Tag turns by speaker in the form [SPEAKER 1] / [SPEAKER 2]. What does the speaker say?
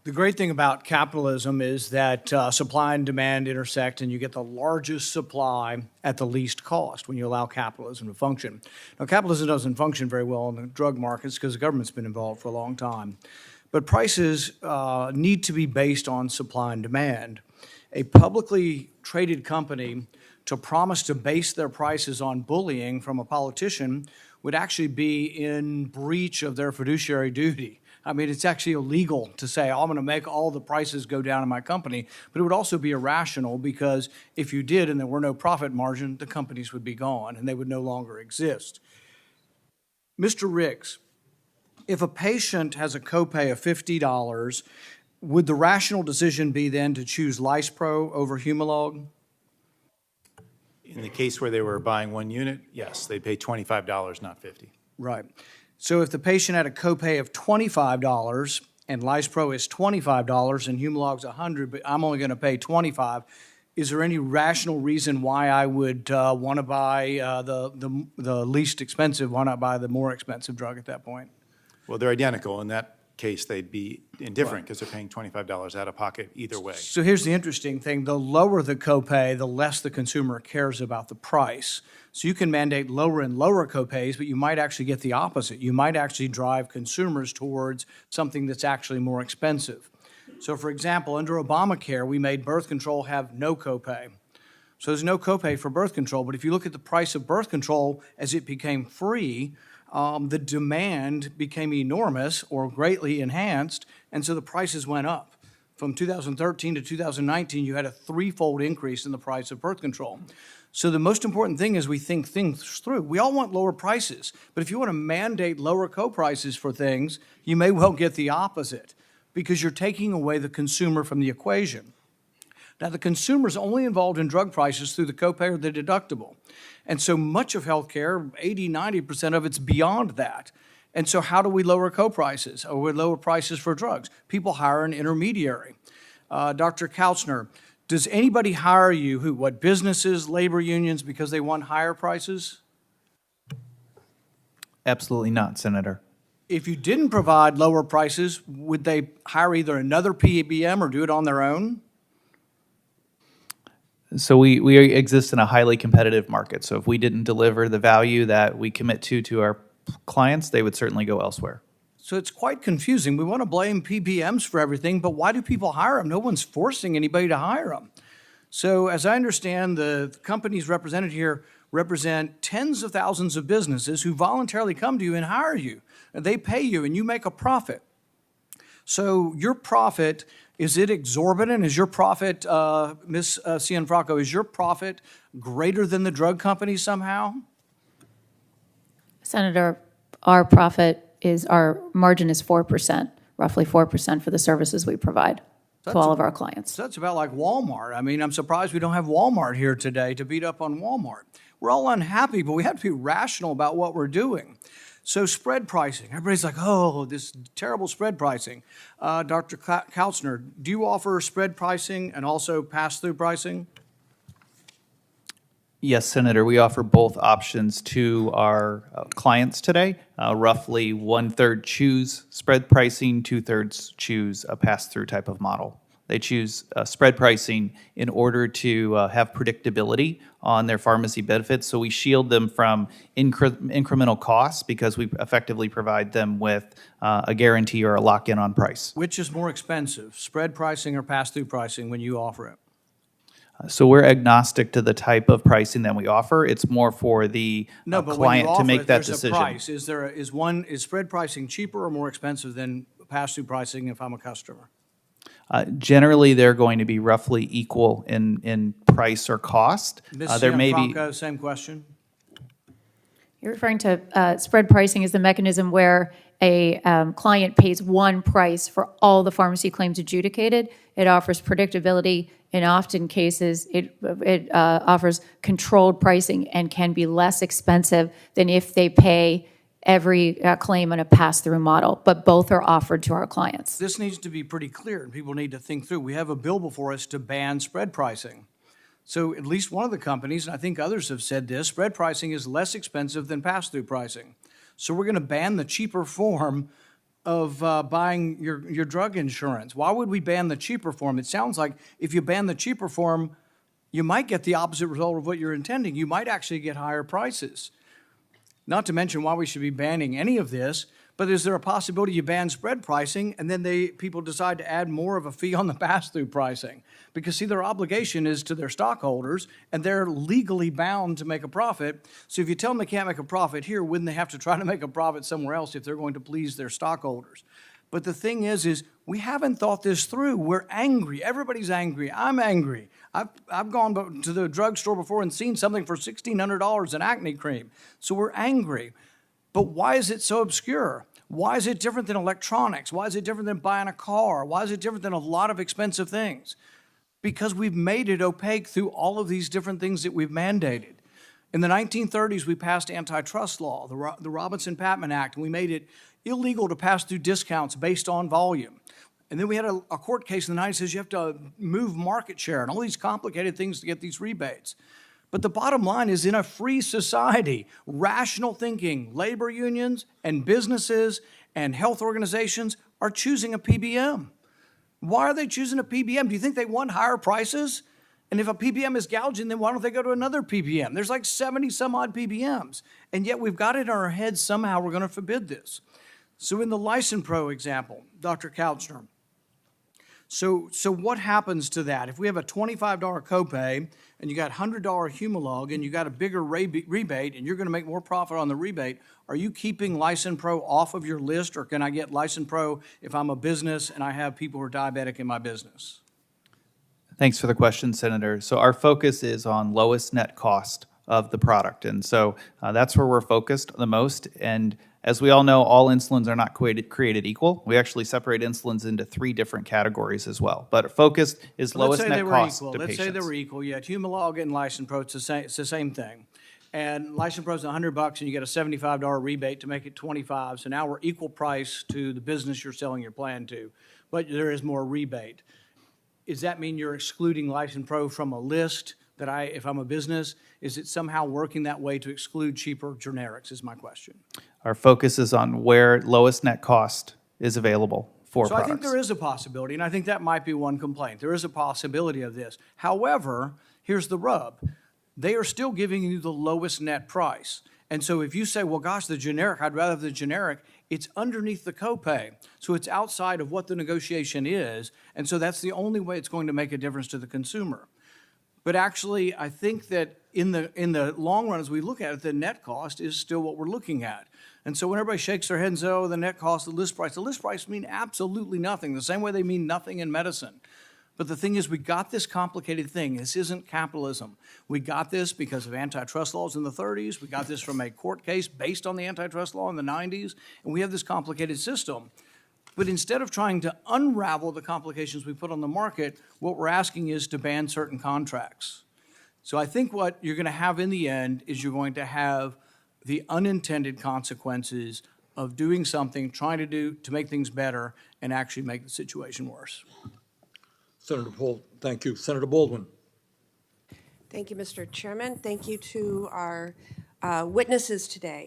[SPEAKER 1] The great thing about capitalism is that supply and demand intersect, and you get the largest supply at the least cost when you allow capitalism to function. Now, capitalism doesn't function very well in the drug markets because the government's been involved for a long time. But prices need to be based on supply and demand. A publicly traded company to promise to base their prices on bullying from a politician would actually be in breach of their fiduciary duty. I mean, it's actually illegal to say, oh, I'm going to make all the prices go down in my company, but it would also be irrational because if you did and there were no profit margin, the companies would be gone and they would no longer exist. Mr. Riggs, if a patient has a copay of $50, would the rational decision be then to choose Lispro over Humalog?
[SPEAKER 2] In the case where they were buying one unit, yes, they pay $25, not $50.
[SPEAKER 1] Right. So if the patient had a copay of $25 and Lispro is $25 and Humalog's $100, but I'm only going to pay $25, is there any rational reason why I would want to buy the least expensive? Why not buy the more expensive drug at that point?
[SPEAKER 2] Well, they're identical. In that case, they'd be indifferent because they're paying $25 out of pocket either way.
[SPEAKER 1] So here's the interesting thing. The lower the copay, the less the consumer cares about the price. So you can mandate lower and lower copays, but you might actually get the opposite. You might actually drive consumers towards something that's actually more expensive. So for example, under Obamacare, we made birth control have no copay. So there's no copay for birth control, but if you look at the price of birth control as it became free, the demand became enormous or greatly enhanced, and so the prices went up. From 2013 to 2019, you had a threefold increase in the price of birth control. So the most important thing is we think things through. We all want lower prices, but if you want to mandate lower co-prices for things, you may well get the opposite because you're taking away the consumer from the equation. Now, the consumer is only involved in drug prices through the copay or the deductible. And so much of healthcare, 80–90% of it's beyond that. And so how do we lower co-prices or we lower prices for drugs? People hire an intermediary. Dr. Kautzner, does anybody hire you, what businesses, labor unions, because they want higher prices?
[SPEAKER 3] Absolutely not, Senator.
[SPEAKER 1] If you didn't provide lower prices, would they hire either another PBM or do it on their own?
[SPEAKER 3] So we exist in a highly competitive market. So if we didn't deliver the value that we commit to our clients, they would certainly go elsewhere.
[SPEAKER 1] So it's quite confusing. We want to blame PBMs for everything, but why do people hire them? No one's forcing anybody to hire them. So as I understand, the companies represented here represent tens of thousands of businesses who voluntarily come to you and hire you. They pay you and you make a profit. So your profit, is it exorbitant? Is your profit, Ms. Cianfrocco, is your profit greater than the drug company somehow?
[SPEAKER 4] Senator, our margin is 4%, roughly 4% for the services we provide to all of our clients.
[SPEAKER 1] So that's about like Walmart. I mean, I'm surprised we don't have Walmart here today to beat up on Walmart. We're all unhappy, but we have to be rational about what we're doing. So spread pricing, everybody's like, oh, this terrible spread pricing. Dr. Kautzner, do you offer spread pricing and also pass-through pricing?
[SPEAKER 3] Yes, Senator, we offer both options to our clients today. Roughly 1/3 choose spread pricing, 2/3 choose a pass-through type of model. They choose spread pricing in order to have predictability on their pharmacy benefits, so we shield them from incremental costs because we effectively provide them with a guarantee or a lock-in on price.
[SPEAKER 1] Which is more expensive, spread pricing or pass-through pricing when you offer it?
[SPEAKER 3] So we're agnostic to the type of pricing that we offer. It's more for the client to make that decision.
[SPEAKER 1] Price. Is spread pricing cheaper or more expensive than pass-through pricing if I'm a customer?
[SPEAKER 3] Generally, they're going to be roughly equal in price or cost.
[SPEAKER 1] Ms.
[SPEAKER 3] There may be
[SPEAKER 1] same question.
[SPEAKER 4] You're referring to spread pricing as the mechanism where a client pays one price for all the pharmacy claims adjudicated. It offers predictability. In often cases, it offers controlled pricing and can be less expensive than if they pay every claim on a pass-through model, but both are offered to our clients.
[SPEAKER 1] This needs to be pretty clear, and people need to think through. We have a bill before us to ban spread pricing. So at least one of the companies, and I think others have said this, spread pricing is less expensive than pass-through pricing. So we're going to ban the cheaper form buying your drug insurance? Why would we ban the cheaper form? It sounds like if you ban the cheaper form, you might get the opposite result of what you're intending. You might actually get higher prices. Not to mention why we should be banning any of this, but is there a possibility you ban spread pricing and then people decide to add more of a fee on the pass-through pricing? Because, see, their obligation is to their stockholders, and they're legally bound to make a profit. So if you tell them they can't make a profit here, wouldn't they have to try to make a profit somewhere else if they're going to please their stockholders? But the thing is we haven't thought this through. We're angry. Everybody's angry. I'm angry. I've gone to the drugstore before and seen something for $1,600 in acne cream. So we're angry. But why is it so obscure? Why is it different than electronics? Why is it different than buying a car? Why is it different than a lot of expensive things? Because we've made it opaque through all of these different things that we've mandated. In the 1930s, we passed antitrust law, the Robinson-Patman Act, and we made it illegal to pass through discounts based on volume. And then we had a court case in the 90s that says you have to move market share and all these complicated things to get these rebates. But the bottom line is, in a free society, rational thinking, labor unions and businesses and health organizations are choosing a PBM. Why are they choosing a PBM? Do you think they want higher prices? And if a PBM is gouging, then why don't they go to another PBM? There's like 70 some odd PBMs. And yet we've got it in our heads somehow we're going to forbid this. So in the License Pro example, Dr. Couchner, so what happens to that? If we have a $25 copay and you got $100 Humalog and you got a bigger rebate and you're going to make more profit on the rebate, are you keeping License Pro off of your list, or can I get License Pro if I'm a business and I have people who are diabetic in my business?
[SPEAKER 3] Thanks for the question, Senator. So our focus is on lowest net cost of the product. And so that's where we're focused the most. And as we all know, all insulins are not created equal. We actually separate insulins into 3 different categories as well. But focus is lowest net cost to patients.
[SPEAKER 1] Let's say they were equal. You had Humalog and License Pro. It's the same thing. And License Pro is $100 and you get a $75 rebate to make it $25. So now we're equal price to the business you're selling your plan to, but there is more rebate. Does that mean you're excluding License Pro from a list that if I'm a business? Is it somehow working that way to exclude cheaper generics is my question.
[SPEAKER 3] Our focus is on where lowest net cost is available for products.
[SPEAKER 1] So I think there is a possibility, and I think that might be one complaint. There is a possibility of this. However, here's the rub. They are still giving you the lowest net price. And so if you say, well, gosh, the generic, I'd rather have the generic, it's underneath the copay. So it's outside of what the negotiation is. And so that's the only way it's going to make a difference to the consumer. But actually, I think that in the long run, as we look at it, the net cost is still what we're looking at. And so when everybody shakes their head and says, oh, the net cost, the list price mean absolutely nothing, the same way they mean nothing in medicine. But the thing is, we got this complicated thing. This isn't capitalism. We got this because of antitrust laws in the 30s. We got this from a court case based on the antitrust law in the 90s. And we have this complicated system. But instead of trying to unravel the complications we put on the market, what we're asking is to ban certain contracts. So I think what you're going to have in the end is you're going to have the unintended consequences of doing something, trying to make things better, and actually make the situation worse.
[SPEAKER 5] Thank you. Senator Baldwin.
[SPEAKER 6] Thank you, Mr. Chairman. Thank you to our witnesses today.